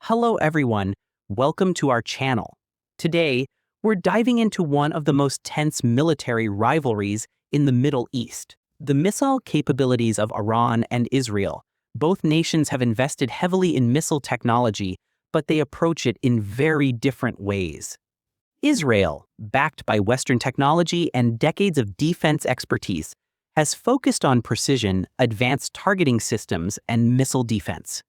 Hello everyone, welcome to our channel. Today, we're diving into one of the most tense military rivalries in the Middle East, the missile capabilities of Iran and Israel. Both nations have invested heavily in missile technology, but they approach it in very different ways. Israel, backed by Western technology and decades of defense expertise, has focused on precision, advanced targeting systems, and missile defense.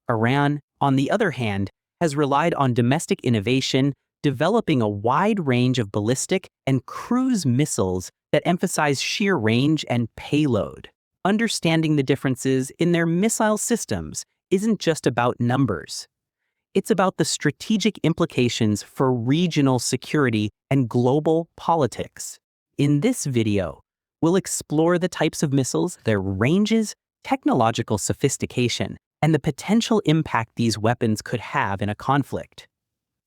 Iran, on the other hand, has relied on domestic innovation, developing a wide range of ballistic and cruise missiles that emphasize sheer range and payload. Understanding the differences in their missile systems isn't just about numbers. It's about the strategic implications for regional security and global politics. In this video, we'll explore the types of missiles, their ranges, technological sophistication, and the potential impact these weapons could have in a conflict.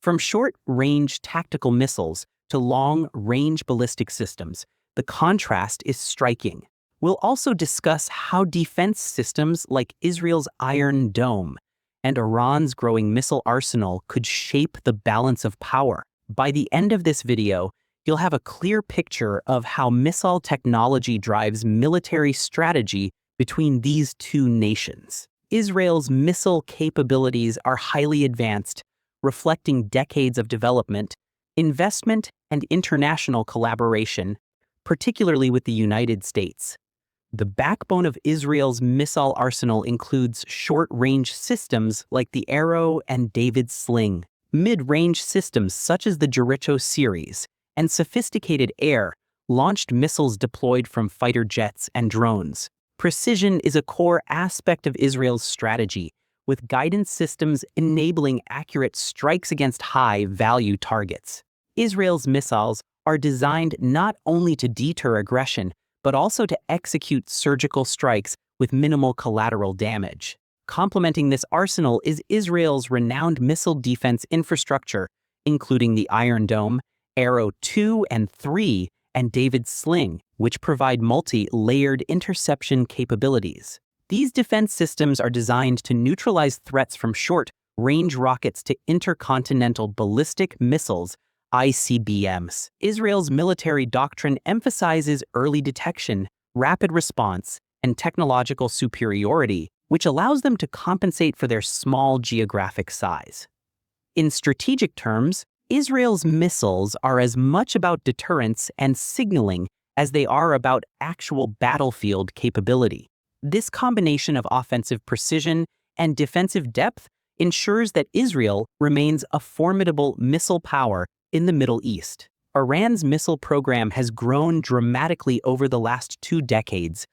From short-range tactical missiles to long-range ballistic systems, the contrast is striking. We'll also discuss how defense systems like Israel's Iron Dome and Iran's growing missile arsenal could shape the balance of power. By the end of this video, you'll have a clear picture of how missile technology drives military strategy between these two nations. Israel's missile capabilities are highly advanced, reflecting decades of development, investment, and international collaboration, particularly with the United States. The backbone of Israel's missile arsenal includes short-range systems like the Arrow and David's Sling, mid-range systems such as the Jericho series, and sophisticated air-launched missiles deployed from fighter jets and drones. Precision is a core aspect of Israel's strategy, with guidance systems enabling accurate strikes against high-value targets. Israel's missiles are designed not only to deter aggression, but also to execute surgical strikes with minimal collateral damage. Complementing this arsenal is Israel's renowned missile defense infrastructure, including the Iron Dome, Arrow 2 and 3, and David's Sling, which provide multi-layered interception capabilities. These defense systems are designed to neutralize threats from short-range rockets to intercontinental ballistic missiles, ICBMs. Israel's military doctrine emphasizes early detection, rapid response, and technological superiority, which allows them to compensate for their small geographic size. In strategic terms, Israel's missiles are as much about deterrence and signaling as they are about actual battlefield capability. This combination of offensive precision and defensive depth ensures that Israel remains a formidable missile power in the Middle East. Iran's missile program has grown dramatically over the last 2 decades,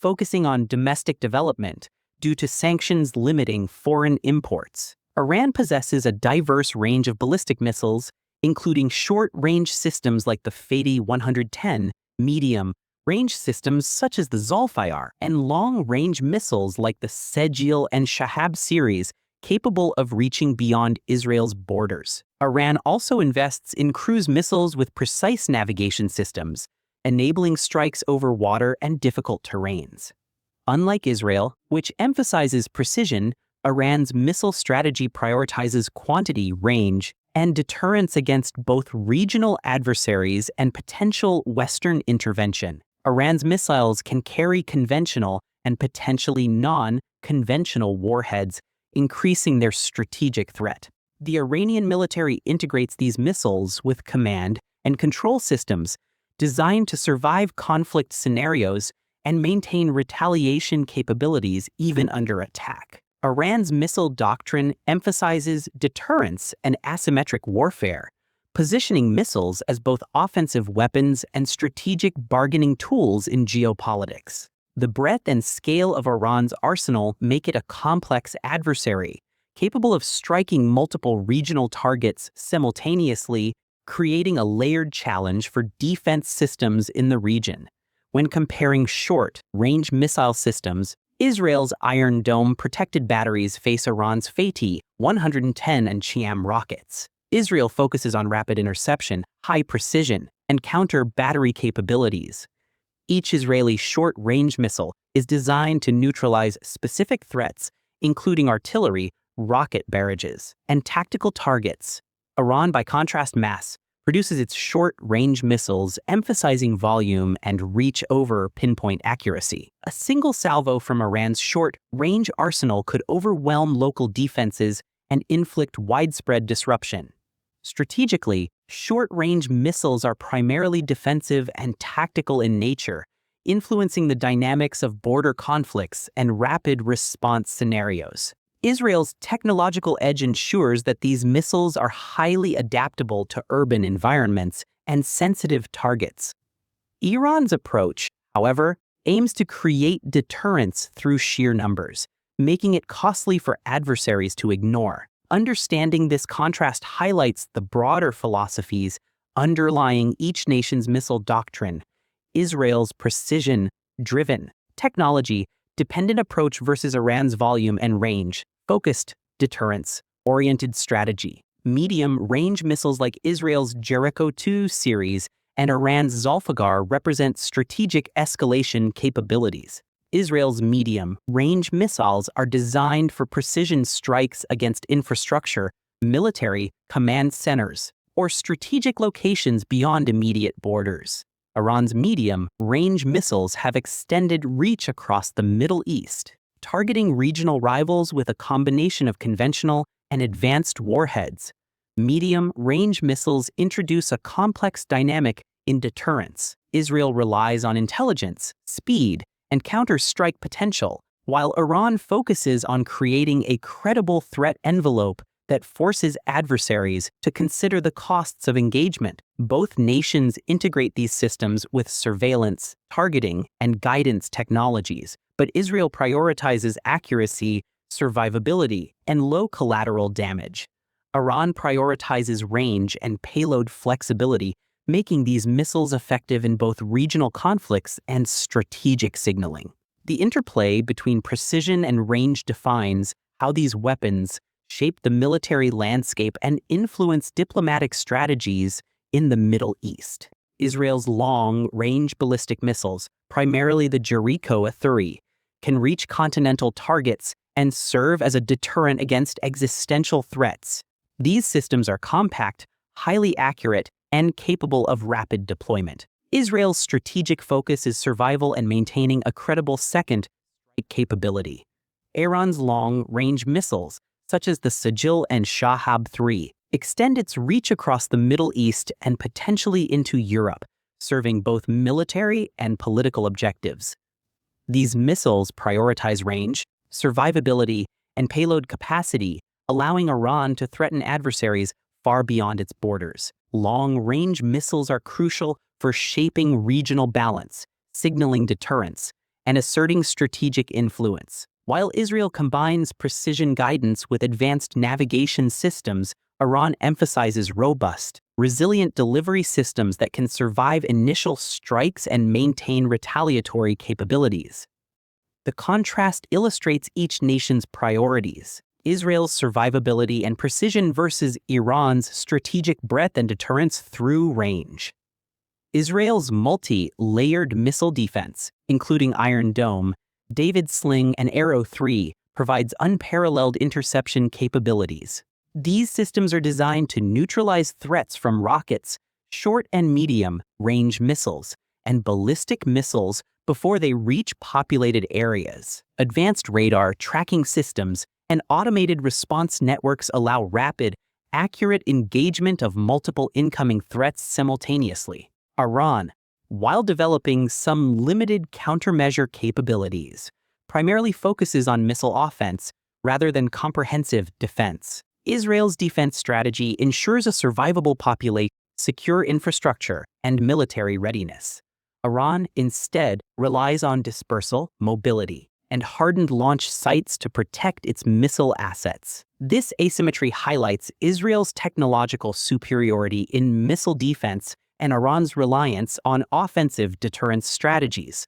focusing on domestic development due to sanctions limiting foreign imports. Iran possesses a diverse range of ballistic missiles, including short-range systems like the Fateh 110, medium-range systems such as the Zulfiyar, and long-range missiles like the Sejil and Shahab series, capable of reaching beyond Israel's borders. Iran also invests in cruise missiles with precise navigation systems, enabling strikes over water and difficult terrains. Unlike Israel, which emphasizes precision, Iran's missile strategy prioritizes quantity, range, and deterrence against both regional adversaries and potential Western intervention. Iran's missiles can carry conventional and potentially non-conventional warheads, increasing their strategic threat. The Iranian military integrates these missiles with command and control systems designed to survive conflict scenarios and maintain retaliation capabilities even under attack. Iran's missile doctrine emphasizes deterrence and asymmetric warfare, positioning missiles as both offensive weapons and strategic bargaining tools in geopolitics. The breadth and scale of Iran's arsenal make it a complex adversary, capable of striking multiple regional targets simultaneously, creating a layered challenge for defense systems in the region. When comparing short-range missile systems, Israel's Iron Dome protected batteries face Iran's Fateh 110 and Chiam rockets. Israel focuses on rapid interception, high precision, and counter-battery capabilities. Each Israeli short-range missile is designed to neutralize specific threats, including artillery, rocket barrages, and tactical targets. Iran, by contrast, produces its short-range missiles, emphasizing volume and reach over pinpoint accuracy. A single salvo from Iran's short-range arsenal could overwhelm local defenses and inflict widespread disruption. Strategically, short-range missiles are primarily defensive and tactical in nature, influencing the dynamics of border conflicts and rapid response scenarios. Israel's technological edge ensures that these missiles are highly adaptable to urban environments and sensitive targets. Iran's approach, however, aims to create deterrence through sheer numbers, making it costly for adversaries to ignore. Understanding this contrast highlights the broader philosophies underlying each nation's missile doctrine. Israel's precision-driven, technology-dependent approach versus Iran's volume and range-focused, deterrence-oriented strategy. Medium-range missiles like Israel's Jericho 2 series and Iran's Zulfiqar represent strategic escalation capabilities. Israel's medium-range missiles are designed for precision strikes against infrastructure, military command centers, or strategic locations beyond immediate borders. Iran's medium-range missiles have extended reach across the Middle East, targeting regional rivals with a combination of conventional and advanced warheads. Medium-range missiles introduce a complex dynamic in deterrence. Israel relies on intelligence, speed, and counter-strike potential, while Iran focuses on creating a credible threat envelope that forces adversaries to consider the costs of engagement. Both nations integrate these systems with surveillance, targeting, and guidance technologies, but Israel prioritizes accuracy, survivability, and low collateral damage. Iran prioritizes range and payload flexibility, making these missiles effective in both regional conflicts and strategic signaling. The interplay between precision and range defines how these weapons shape the military landscape and influence diplomatic strategies in the Middle East. Israel's long-range ballistic missiles, primarily the Jericho 3, can reach continental targets and serve as a deterrent against existential threats. These systems are compact, highly accurate, and capable of rapid deployment. Israel's strategic focus is survival and maintaining a credible second strike capability. Iran's long-range missiles, such as the Sajil and Shahab 3, extend its reach across the Middle East and potentially into Europe, serving both military and political objectives. These missiles prioritize range, survivability, and payload capacity, allowing Iran to threaten adversaries far beyond its borders. Long-range missiles are crucial for shaping regional balance, signaling deterrence, and asserting strategic influence. While Israel combines precision guidance with advanced navigation systems, Iran emphasizes robust, resilient delivery systems that can survive initial strikes and maintain retaliatory capabilities. The contrast illustrates each nation's priorities: Israel's survivability and precision versus Iran's strategic breadth and deterrence through range. Israel's multi-layered missile defense, including Iron Dome, David Sling, and Arrow 3, provides unparalleled interception capabilities. These systems are designed to neutralize threats from rockets, short and medium-range missiles, and ballistic missiles before they reach populated areas. Advanced radar tracking systems and automated response networks allow rapid, accurate engagement of multiple incoming threats simultaneously. Iran, while developing some limited countermeasure capabilities, primarily focuses on missile offense rather than comprehensive defense. Israel's defense strategy ensures a survivable population, secure infrastructure, and military readiness. Iran instead relies on dispersal, mobility, and hardened launch sites to protect its missile assets. This asymmetry highlights Israel's technological superiority in missile defense and Iran's reliance on offensive deterrence strategies.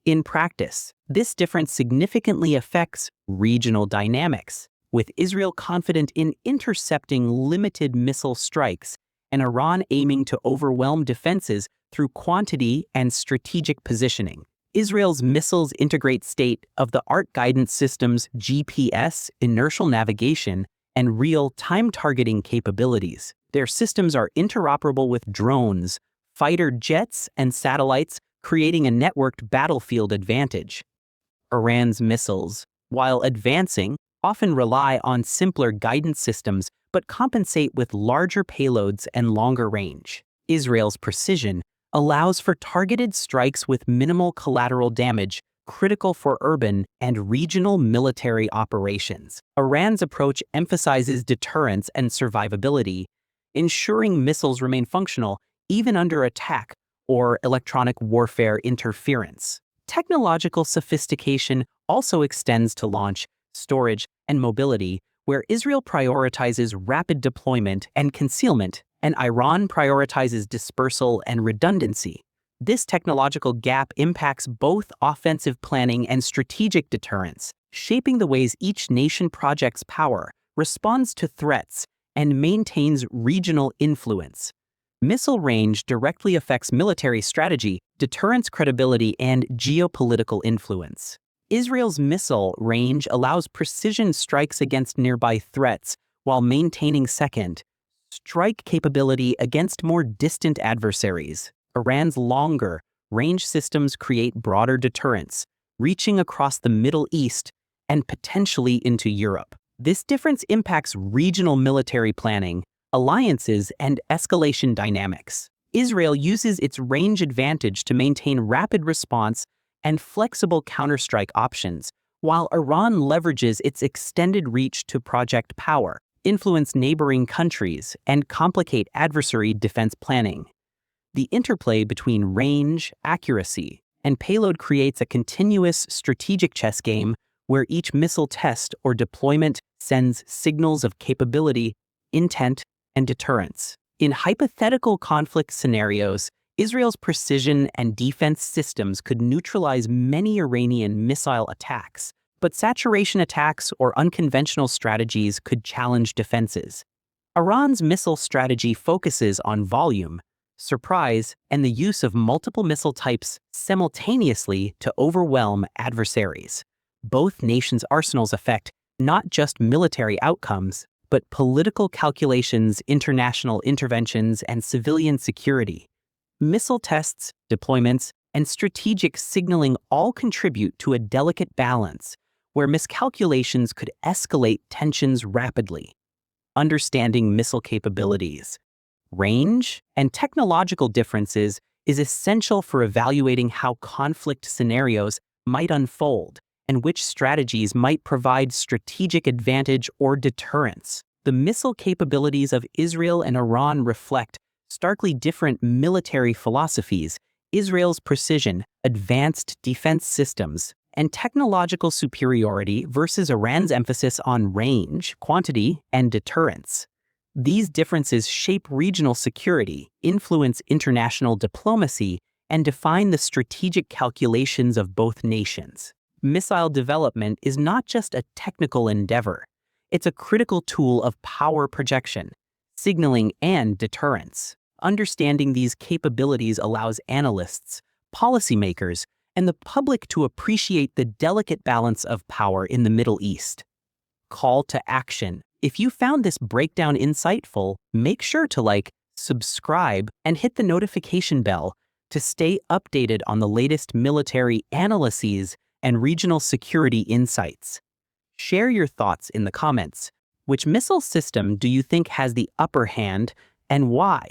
In practice, this difference significantly affects regional dynamics, with Israel confident in intercepting limited missile strikes and Iran aiming to overwhelm defenses through quantity and strategic positioning. Israel's missiles integrate state-of-the-art guidance systems, GPS, inertial navigation, and real-time targeting capabilities. Their systems are interoperable with drones, fighter jets, and satellites, creating a networked battlefield advantage. Iran's missiles, while advancing, often rely on simpler guidance systems but compensate with larger payloads and longer range. Israel's precision allows for targeted strikes with minimal collateral damage, critical for urban and regional military operations. Iran's approach emphasizes deterrence and survivability, ensuring missiles remain functional even under attack or electronic warfare interference. Technological sophistication also extends to launch, storage, and mobility, where Israel prioritizes rapid deployment and concealment, and Iran prioritizes dispersal and redundancy. This technological gap impacts both offensive planning and strategic deterrence, shaping the ways each nation projects power, responds to threats, and maintains regional influence. Missile range directly affects military strategy, deterrence credibility, and geopolitical influence. Israel's missile range allows precision strikes against nearby threats while maintaining strike capability against more distant adversaries. Iran's longer range systems create broader deterrence, reaching across the Middle East and potentially into Europe. This difference impacts regional military planning, alliances, and escalation dynamics. Israel uses its range advantage to maintain rapid response and flexible counterstrike options, while Iran leverages its extended reach to project power, influence neighboring countries, and complicate adversary defense planning. The interplay between range, accuracy, and payload creates a continuous strategic chess game where each missile test or deployment sends signals of capability, intent, and deterrence. In hypothetical conflict scenarios, Israel's precision and defense systems could neutralize many Iranian missile attacks, but saturation attacks or unconventional strategies could challenge defenses. Iran's missile strategy focuses on volume, surprise, and the use of multiple missile types simultaneously to overwhelm adversaries. Both nations' arsenals affect not just military outcomes, but political calculations, international interventions, and civilian security. Missile tests, deployments, and strategic signaling all contribute to a delicate balance where miscalculations could escalate tensions rapidly. Understanding missile capabilities, range, and technological differences is essential for evaluating how conflict scenarios might unfold and which strategies might provide strategic advantage or deterrence. The missile capabilities of Israel and Iran reflect starkly different military philosophies. Israel's precision, advanced defense systems, and technological superiority versus Iran's emphasis on range, quantity, and deterrence. These differences shape regional security, influence international diplomacy, and define the strategic calculations of both nations. Missile development is not just a technical endeavor. It's a critical tool of power projection, signaling, and deterrence. Understanding these capabilities allows analysts, policymakers, and the public to appreciate the delicate balance of power in the Middle East. Call to action. If you found this breakdown insightful, make sure to like, subscribe, and hit the notification bell to stay updated on the latest military analyses and regional security insights. Share your thoughts in the comments. Which missile system do you think has the upper hand and why?